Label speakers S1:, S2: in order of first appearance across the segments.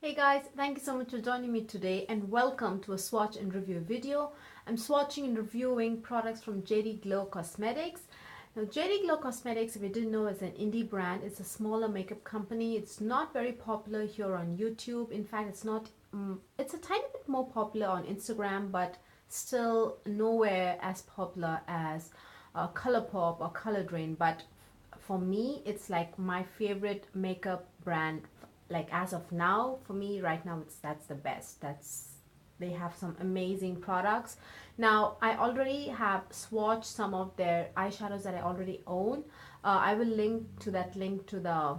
S1: Hey guys, thank you so much for joining me today and welcome to a swatch and review video. I'm swatching and reviewing products from JD Glow Cosmetics. Now JD Glow Cosmetics, if you didn't know, is an indie brand. It's a smaller makeup company. It's not very popular here on YouTube. In fact, it's a tiny bit more popular on Instagram, but still nowhere as popular as Colourpop or Color Drain. But for me, it's like my favorite makeup brand. Like as of now, for me right now, that's the best. They have some amazing products. Now I already have swatched some of their eyeshadows that I already own. I will link to the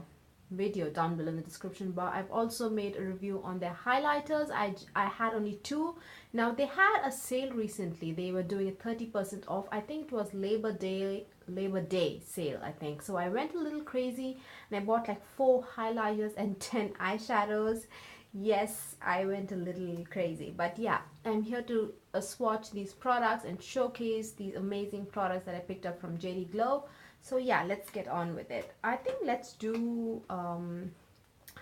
S1: video down below in the description bar. I've also made a review on their highlighters. I had only two. Now they had a sale recently. They were doing a 30% off. I think it was Labor Day sale, I think. So I went a little crazy and I bought like 4 highlighters and 10 eyeshadows. Yes, I went a little crazy, but yeah, I'm here to swatch these products and showcase these amazing products that I picked up from JD Glow. So yeah, let's get on with it. I think let's do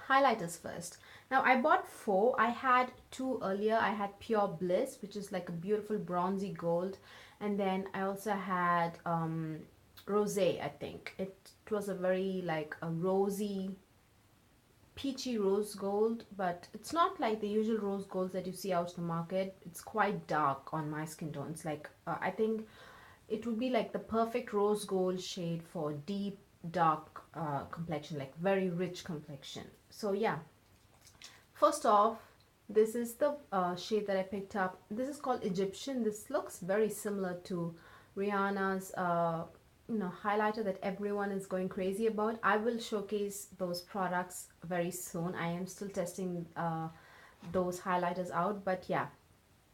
S1: highlighters first. Now I bought 4. I had 2 earlier. I had Pure Bliss, which is like a beautiful bronzy gold, and then I also had Rosé. I think it was a very like a rosy peachy rose gold, but it's not like the usual rose golds that you see out in the market. It's quite dark on my skin tone. It's like I think it would be like the perfect rose gold shade for deep dark complexion, like very rich complexion. So yeah, first off, this is the shade that I picked up. This is called Egyptian. This looks very similar to Rihanna's highlighter that everyone is going crazy about. I will showcase those products very soon. I am still testing those highlighters out, but yeah,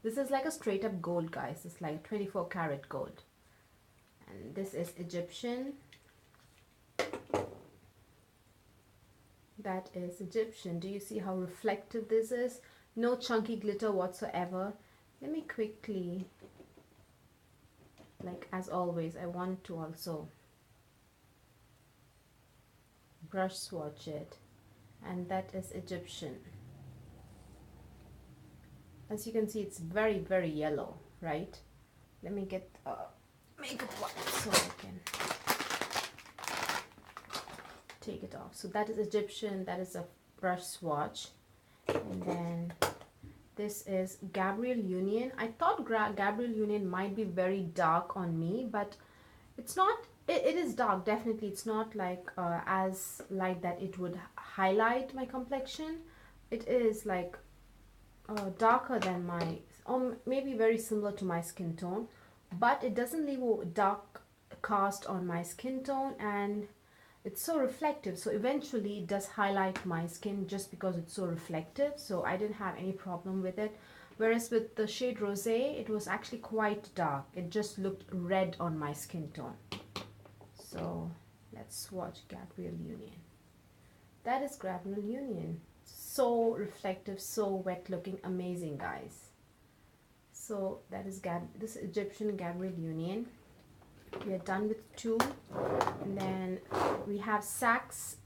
S1: this is like a straight up gold, guys. It's like 24 karat gold, and this is Egyptian. That is Egyptian. Do you see how reflective this is? No chunky glitter whatsoever. Let me quickly, like as always, I want to also brush swatch it, and that is Egyptian. As you can see, it's very yellow, right? Let me get a makeup wipe so I can take it off. So that is Egyptian. That is a brush swatch. And then this is Gabrielle Union. I thought Gabrielle Union might be very dark on me, but it's not. It is dark, definitely. It's not like as light that it would highlight my complexion. It is like darker than my, or maybe very similar to my skin tone, but it doesn't leave a dark cast on my skin tone, and it's so reflective, so eventually it does highlight my skin just because it's so reflective. So I didn't have any problem with it, whereas with the shade Rosé, it was actually quite dark. It just looked red on my skin tone. So let's swatch Gabrielle Union. That is Gabrielle Union. So reflective, so wet looking, amazing, guys. So that is this Egyptian Gabrielle Union. We are done with 2, and then we have Saks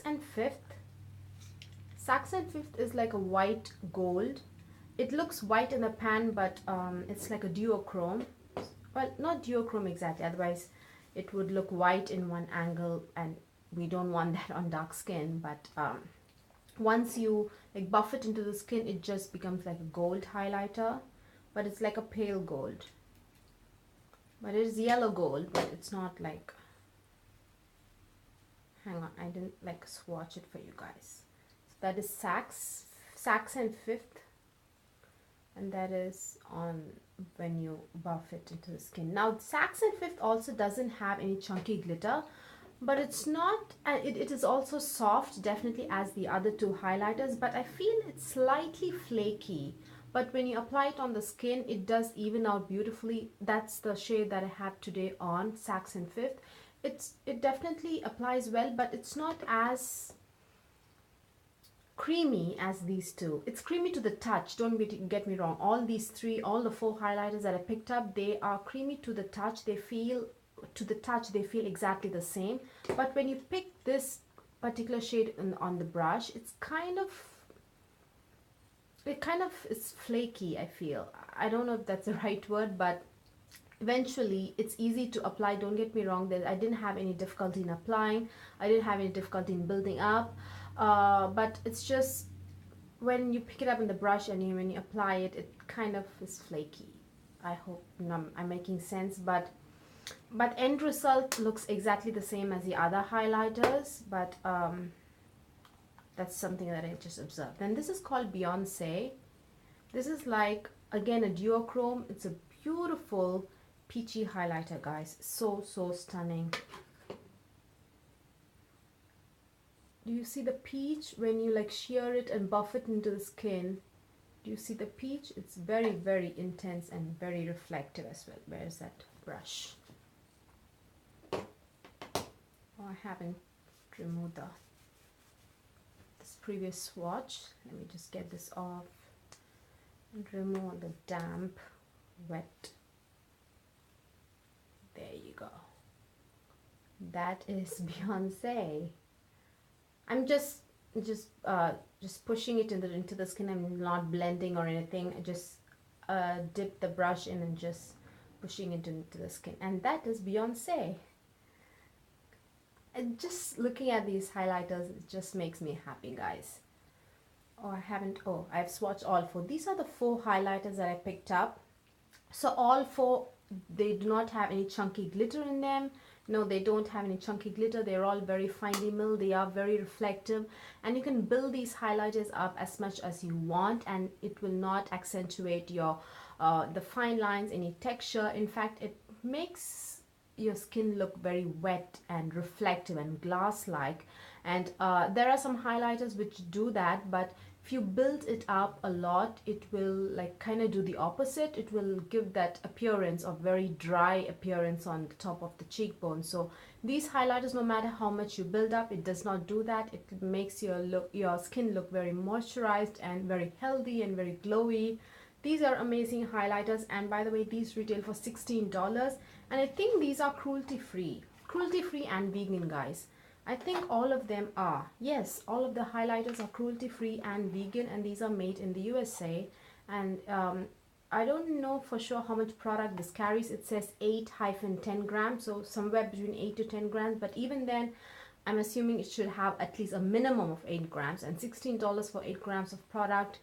S1: and Fifth. Saks and Fifth is like a white gold. It looks white in the pan, but it's like a duochrome. Well, not duochrome exactly, otherwise it would look white in one angle, and we don't want that on dark skin. But once you like buff it into the skin, it just becomes like a gold highlighter, but it's like a pale gold. But it is yellow gold, but it's not like, hang on, I didn't like swatch it for you guys. So that is Saks and Fifth, and that is on when you buff it into the skin. Now Saks and Fifth also doesn't have any chunky glitter, but it's not, it is also soft, definitely, as the other 2 highlighters, but I feel it's slightly flaky. But when you apply it on the skin, it does even out beautifully. That's the shade that I have today on Saks and Fifth. It definitely applies well, but it's not as creamy as these 2. It's creamy to the touch, don't get me wrong. All these 3, all the 4 highlighters that I picked up, they are creamy to the touch. They feel exactly the same. But when you pick this particular shade on the brush, it's kind of it kind of is flaky, I feel. I don't know if that's the right word, but eventually it's easy to apply. Don't get me wrong, that I didn't have any difficulty in applying. I didn't have any difficulty in building up. But it's just when you pick it up in the brush and when you apply it, it kind of is flaky. I hope I'm making sense, but end result looks exactly the same as the other highlighters, but that's something that I just observed. Then this is called Beyonce. This is like, again, a duochrome. It's a beautiful peachy highlighter, guys. So stunning. Do you see the peach when you like shear it and buff it into the skin? Do you see the peach? It's very intense and very reflective as well. Where's that brush? Oh, I haven't removed this previous swatch. Let me just get this off and remove all the damp, wet. There you go. That is Beyonce. I'm just pushing it into the skin. I'm not blending or anything. I just dip the brush in and just pushing it into the skin, and that is Beyonce. And just looking at these highlighters, it just makes me happy, guys. Oh, I've swatched all 4. These are the 4 highlighters that I picked up. So all 4, they do not have any chunky glitter in them. No, they don't have any chunky glitter. They're all very finely milled. They are very reflective, and you can build these highlighters up as much as you want, and it will not accentuate your the fine lines, any texture. In fact, it makes your skin look very wet and reflective and glass-like. And there are some highlighters which do that, but if you build it up a lot, it will like kind of do the opposite. It will give that appearance of very dry appearance on the top of the cheekbone. So these highlighters, no matter how much you build up, it does not do that. It makes your skin look very moisturized and very healthy and very glowy. These are amazing highlighters, and by the way, these retail for $16, and I think these are cruelty free and vegan, guys. I think all of them are. Yes, all of the highlighters are cruelty free and vegan, and these are made in the USA. And I don't know for sure how much product this carries. It says 8-10 grams, so somewhere between 8 to 10 grams, but even then I'm assuming it should have at least a minimum of 8 grams, and $16 for 8 grams of product.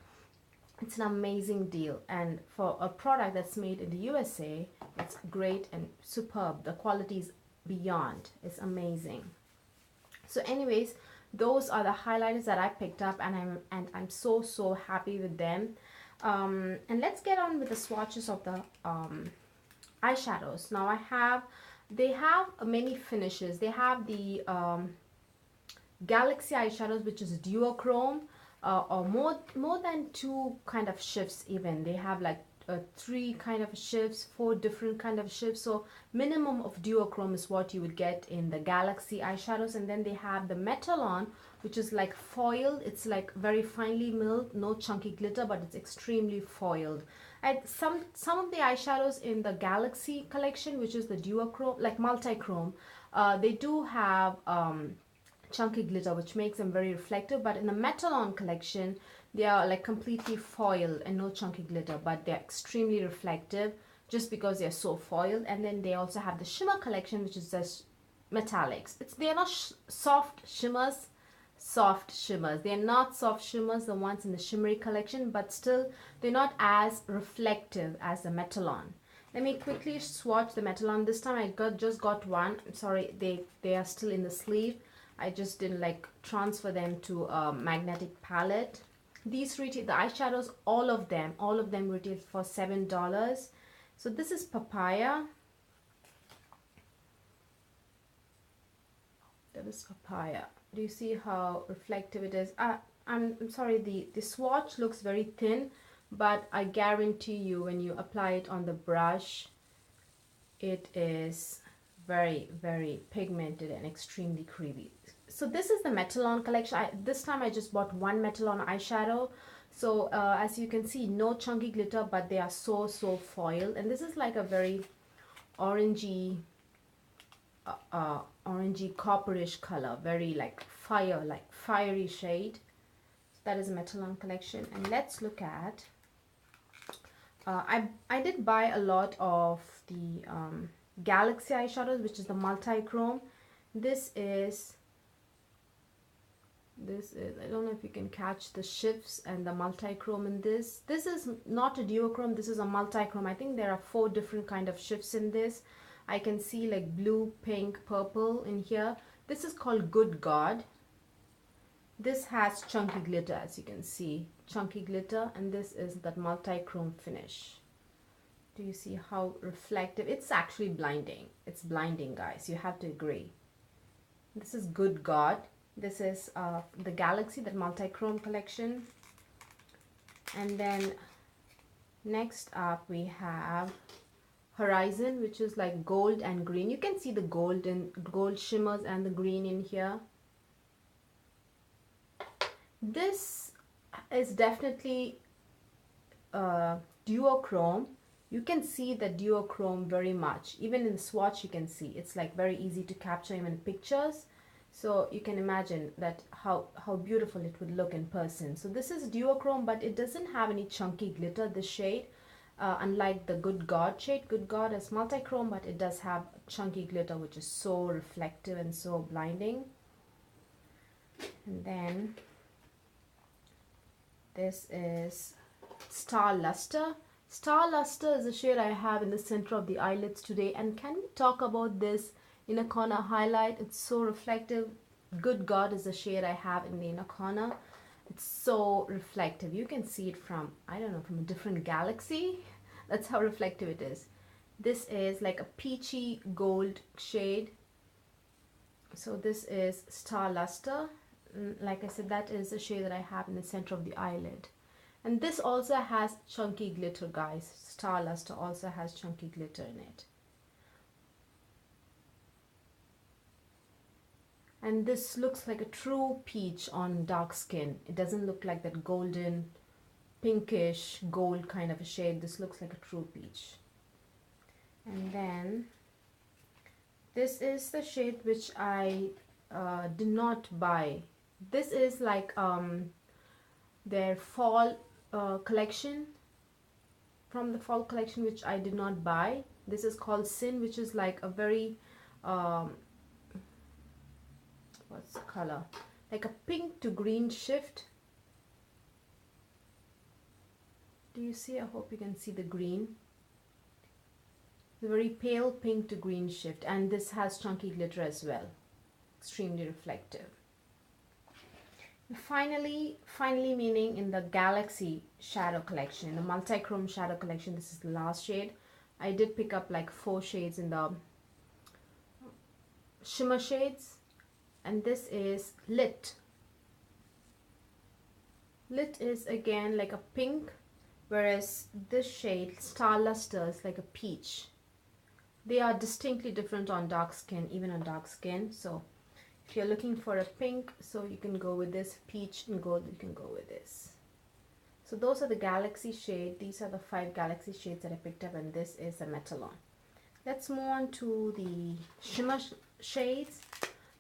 S1: It's an amazing deal, and for a product that's made in the USA, it's great and superb. The quality is beyond. It's amazing. So anyways, those are the highlighters that I picked up, and I'm so happy with them. And let's get on with the swatches of the eyeshadows. Now they have many finishes. They have the Galaxy eyeshadows, which is duochrome, or more than 2 kind of shifts even. They have like 3 kind of shifts, 4 different kind of shifts. So minimum of duochrome is what you would get in the Galaxy eyeshadows. And then they have the Metallon, which is like foiled. It's like very finely milled, no chunky glitter, but it's extremely foiled. And some of the eyeshadows in the Galaxy collection, which is the duochrome, like multi-chrome, they do have chunky glitter, which makes them very reflective. But in the Metallon collection, they are like completely foiled and no chunky glitter, but they're extremely reflective just because they're so foiled. And then they also have the Shimmer collection, which is just metallics. They're not soft shimmers. They're not soft shimmers, the ones in the shimmery collection, but still they're not as reflective as the Metallon. Let me quickly swatch the Metallon. This time I just got one. I'm sorry, they are still in the sleeve. I just didn't like transfer them to a magnetic palette. These retail, the eyeshadows, all of them retail for $7. So this is Papaya. That is Papaya. Do you see how reflective it is? I'm sorry, the swatch looks very thin, but I guarantee you when you apply it on the brush, it is very pigmented and extremely creamy. So this is the Metallon collection. This time I just bought one Metallon eyeshadow. So as you can see, no chunky glitter, but they are so foiled. And this is like a very orangey copperish color, very like fiery shade. That is a Metallon collection. And let's look at, I did buy a lot of the Galaxy eyeshadows, which is the multi-chrome. This is, I don't know if you can catch the shifts and the multi-chrome in this. This is not a duochrome, this is a multi-chrome. I think there are 4 different kind of shifts in this. I can see like blue, pink, purple in here. This is called Gawd. This has chunky glitter, as you can see, chunky glitter, and this is that multi-chrome finish. Do you see how reflective? It's actually blinding. It's blinding, guys. You have to agree. This is Gawd. This is the Galaxy, that multi-chrome collection. And then next up we have Horizon, which is like gold and green. You can see the gold shimmers and the green in here. This is definitely duochrome. You can see the duochrome very much. Even in the swatch you can see. It's like very easy to capture even in pictures. So you can imagine that how beautiful it would look in person. So this is duochrome, but it doesn't have any chunky glitter, this shade. Unlike the Gawd shade. Gawd is multi-chrome, but it does have chunky glitter, which is so reflective and so blinding. And then this is Star Luster. Star Luster is a shade I have in the center of the eyelids today. And can we talk about this inner corner highlight? It's so reflective. Gawd is the shade I have in the inner corner. It's so reflective. You can see it from, I don't know, from a different galaxy. That's how reflective it is. This is like a peachy gold shade. So this is Star Luster. Like I said, that is the shade that I have in the center of the eyelid. And this also has chunky glitter, guys. Star Luster also has chunky glitter in it. And this looks like a true peach on dark skin. It doesn't look like that golden, pinkish, gold kind of a shade. This looks like a true peach. And then this is the shade which I did not buy. This is like their fall collection, from the fall collection, which I did not buy. This is called Sin, which is like a very what's the color, like a pink to green shift. Do you see? I hope you can see the green. The very pale pink to green shift, and this has chunky glitter as well, extremely reflective. And finally meaning in the Galaxy shadow collection, in the multi-chrome shadow collection, this is the last shade. I did pick up like 4 shades in the shimmer shades, and this is Lit. Lit is again like a pink, whereas this shade Star Luster is like a peach. They are distinctly different on dark skin, even on dark skin. So if you're looking for a pink, so you can go with this. Peach and gold, you can go with this. So those are the Galaxy shade. These are the 5 Galaxy shades that I picked up, and this is a Metallon. Let's move on to the shimmer shades.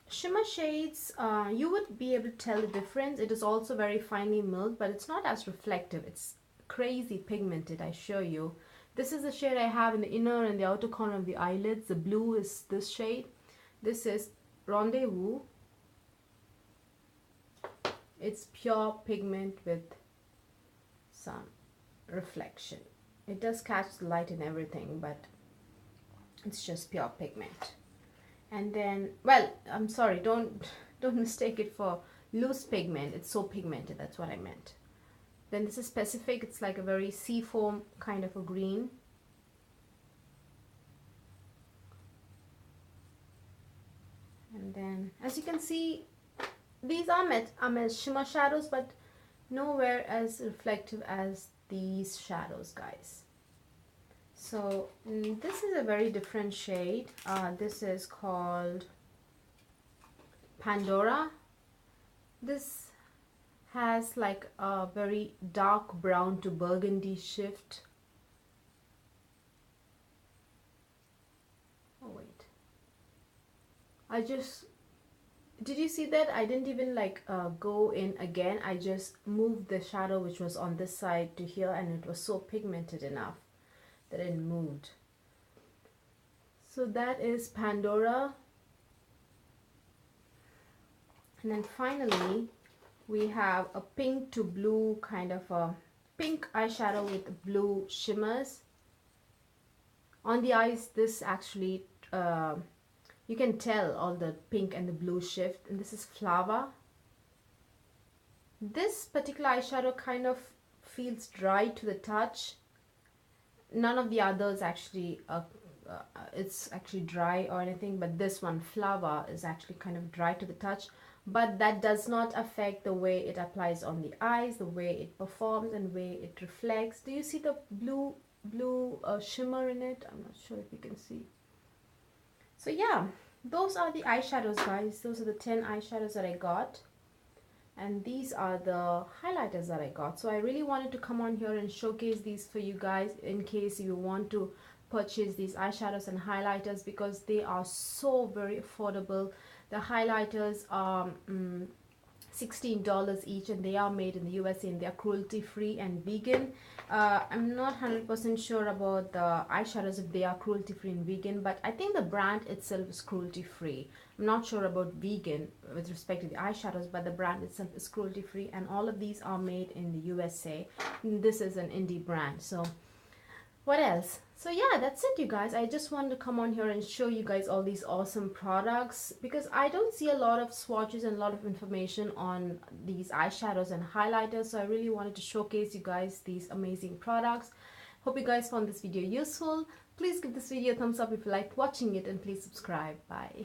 S1: Shimmer shades, you would be able to tell the difference. It is also very finely milled, but it's not as reflective. It's crazy pigmented, I assure you. This is the shade I have in the inner and the outer corner of the eyelids. The blue is this shade. This is Rendezvous. It's pure pigment with some reflection. It does catch the light and everything, but it's just pure pigment. And then, well, I'm sorry, don't mistake it for loose pigment. It's so pigmented, that's what I meant. Then this is Specific. It's like a very seafoam kind of a green. And then, as you can see, these are shimmer shadows, but nowhere as reflective as these shadows, guys. So this is a very different shade. This is called Pandora. This has like a very dark brown to burgundy shift. Oh wait, it did you see that? I didn't even like go in again. I just moved the shadow which was on this side to here, and it was so pigmented enough that it moved. So that is Pandora. And then finally we have a pink to blue, kind of a pink eyeshadow with blue shimmers. On the eyes, this actually you can tell all the pink and the blue shift, and this is Flava. This particular eyeshadow kind of feels dry to the touch. None of the others actually it's actually dry or anything, but this one, Flava, is actually kind of dry to the touch, but that does not affect the way it applies on the eyes, the way it performs and way it reflects. Do you see the blue shimmer in it? I'm not sure if you can see. So yeah, those are the eyeshadows, guys. Those are the 10 eyeshadows that I got, and these are the highlighters that I got. So I really wanted to come on here and showcase these for you guys in case you want to purchase these eyeshadows and highlighters, because they are so very affordable. The highlighters are $16 each, and they are made in the USA, and they are cruelty free and vegan. I'm not 100% sure about the eyeshadows if they are cruelty free and vegan, but I think the brand itself is cruelty free. I'm not sure about vegan with respect to the eyeshadows, but the brand itself is cruelty free, and all of these are made in the USA. This is an indie brand. So what else? So yeah, that's it, you guys. I just wanted to come on here and show you guys all these awesome products, because I don't see a lot of swatches and a lot of information on these eyeshadows and highlighters. So I really wanted to showcase you guys these amazing products. Hope you guys found this video useful. Please give this video a thumbs up if you liked watching it, and please subscribe. Bye.